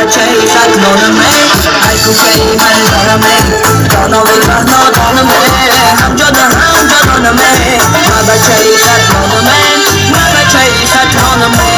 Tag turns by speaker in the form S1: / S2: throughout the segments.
S1: بچه شطرانمه ای کوفه من دارمه دانا و بهنا دانمه همجا دانمه من بچه شطرانمه من بچه شطرانمه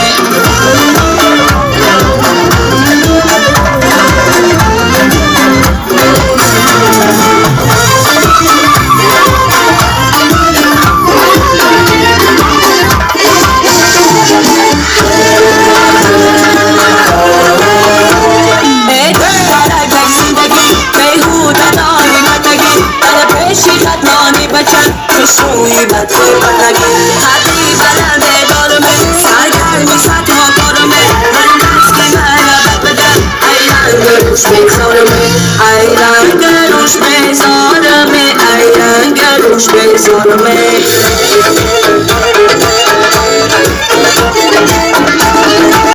S1: خوشرویی بد خوی بد نگی حدی بلنده دارمه سرگرمی سطح کارمه من دست که مرا بد بدم ای رنگ روش بگذارمه ای رنگ روش بگذارمه ای رنگ روش بگذارمه